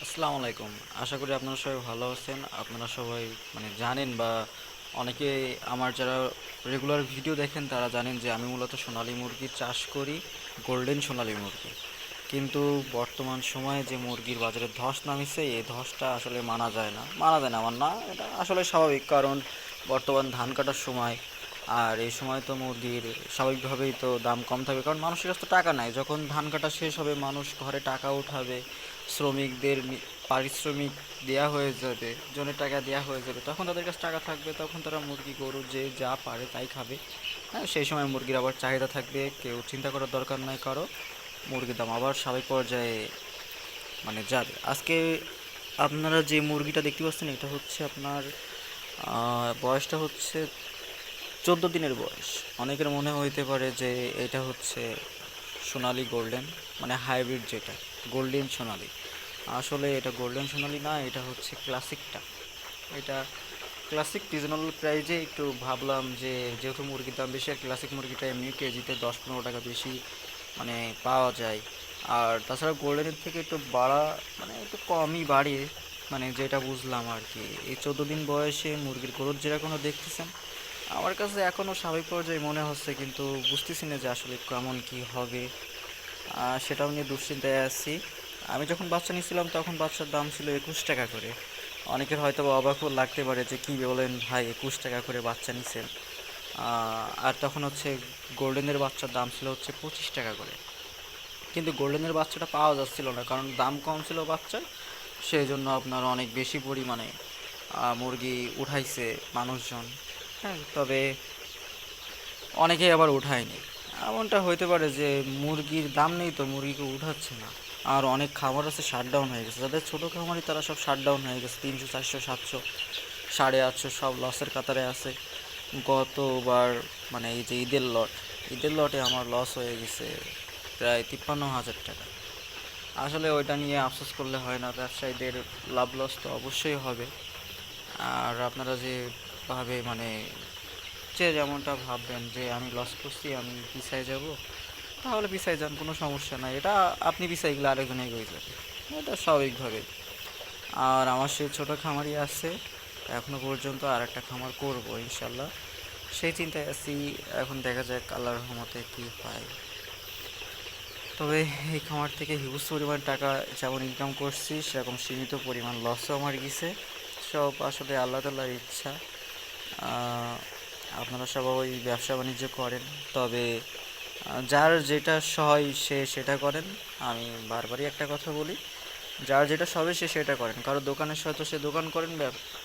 আসসালামু আলাইকুম। আশা করি আপনারা সবাই ভালো আছেন। আপনারা সবাই জানেন বা অনেকে আমার যারা রেগুলার ভিডিও দেখেন তারা জানেন যে আমি মূলত সোনালী মুরগির চাষ করি, গোল্ডেন সোনালী মুরগি। কিন্তু বর্তমান সময়ে যে মুরগির বাজারে ধস নামিছে এই ধসটা আসলে মানা যায় না আমার না, এটা আসলে স্বাভাবিক, কারণ বর্তমান ধান কাটার সময়। আর এই সময় তো মুরগির স্বাভাবিকভাবেই তো দাম কম থাকবে, কারণ মানুষের কাছে তো টাকা নাই। যখন ধান কাটা শেষ হবে মানুষ ঘরে টাকা উঠাবে, শ্রমিকদের পারিশ্রমিক দেয়া হয়ে যাবে, জনের টাকা দেয়া হয়ে যাবে, তখন তাদের কাছে টাকা থাকবে, তখন তারা মুরগি গরু যে যা পারে তাই খাবে। হ্যাঁ, সেই সময় মুরগির আবার চাহিদা থাকবে, কেউ চিন্তা করার দরকার নাই কারো, মুরগির দাম আবার স্বাভাবিক পর্যায়ে যাবে। আজকে আপনারা যে মুরগিটা দেখতে পাচ্ছেন এটা হচ্ছে আপনার বয়সটা হচ্ছে 14 দিনের বয়স। অনেকের মনে হইতে পারে যে এটা হচ্ছে সোনালি গোল্ডেন, হাইব্রিড যেটা গোল্ডেন সোনালি। আসলে এটা গোল্ডেন সোনালি না, এটা হচ্ছে ক্লাসিকটা। এটা ক্লাসিক রিজনেবল প্রাইজে একটু ভাবলাম যে যেহেতু মুরগির দাম বেশি আর ক্লাসিক মুরগিটা এমনি কেজিতে 10-15 টাকা বেশি মানে পাওয়া যায়। আর তাছাড়া গোল্ডেনের থেকে একটু বাড়া একটু কমই বাড়ে, যেটা বুঝলাম আর কি। এই 14 দিন বয়সে মুরগির গ্রোথ যেরকম দেখতেছেন আমার কাছে এখনও স্বাভাবিক পর্যায়ে মনে হচ্ছে, কিন্তু বুঝতেছি না যে আসলে কেমন কি হবে। সেটাও নিয়ে দুশ্চিন্তায় আছি। আমি যখন বাচ্চা নিয়েছিলাম তখন বাচ্চার দাম ছিল 21 টাকা করে। অনেকের হয়তো বা অবাকও লাগতে পারে যে কী বলেন ভাই, 21 টাকা করে বাচ্চা নিছেন। আর তখন হচ্ছে গোল্ডেনের বাচ্চার দাম ছিল হচ্ছে 25 টাকা করে। কিন্তু গোল্ডেনের বাচ্চাটা পাওয়া যাচ্ছিল না, কারণ দাম কম ছিল বাচ্চার। সেই জন্য আপনার অনেক বেশি পরিমাণে মুরগি উঠাইছে মানুষজন। হ্যাঁ, তবে অনেকেই আবার উঠায়নি। এমনটা হইতে পারে যে মুরগির দাম নেই তো মুরগিকে উঠাচ্ছে না। আর অনেক খামার আছে শাটডাউন হয়ে গেছে, যাদের ছোটো খামারই তারা সব শাটডাউন হয়ে গেছে, 300, 400, 700, 850 সব লসের কাতারে আছে। গতবার এই যে ঈদের লটে আমার লস হয়ে গেছে প্রায় 53,000 টাকা। আসলে ওইটা নিয়ে আফসোস করলে হয় না, ব্যবসায়ীদের লাভ লস তো অবশ্যই হবে। আর আপনারা যেভাবে যে যেমনটা ভাববেন যে আমি লস করছি আমি পিছায় যাব, তাহলে পিছায় যান, কোনো সমস্যা নাই। এটা আপনি পিছাই গেলে আরেকজন এগিয়ে যাবে, এটা স্বাভাবিকভাবে। আর আমার সেই ছোটো খামারই আছে, এখনও পর্যন্ত আর একটা খামার করব ইনশাল্লাহ, সেই চিন্তায় আছি। এখন দেখা যাক আল্লাহর রহমতে কী হয়। তবে এই খামার থেকে হিউজ পরিমাণ টাকা যেমন ইনকাম করছি সেরকম সীমিত পরিমাণ লসও আমার গেছে। সব আসলে আল্লাহ তাআলার ইচ্ছা। আপনারা সবাই ব্যবসা বাণিজ্য করেন, তবে যার যেটা সয় সে সেটা করেন। আমি বারবারই একটা কথা বলি, যার যেটা সবে সে সেটা করেন। কারো দোকানের সাথে সে দোকান করেন,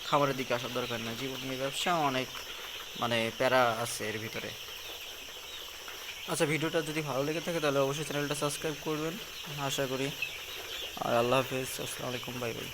খাবারের দিকে আসার দরকার নেই। জীবন নিয়ে ব্যবসা অনেক প্যারা আছে এর ভিতরে। আচ্ছা, ভিডিওটা যদি ভালো লেগে থাকে তাহলে অবশ্যই চ্যানেলটা সাবস্ক্রাইব করবেন আশা করি। আর আল্লাহ হাফেজ, আসসালামু আলাইকুম, বাই বাই।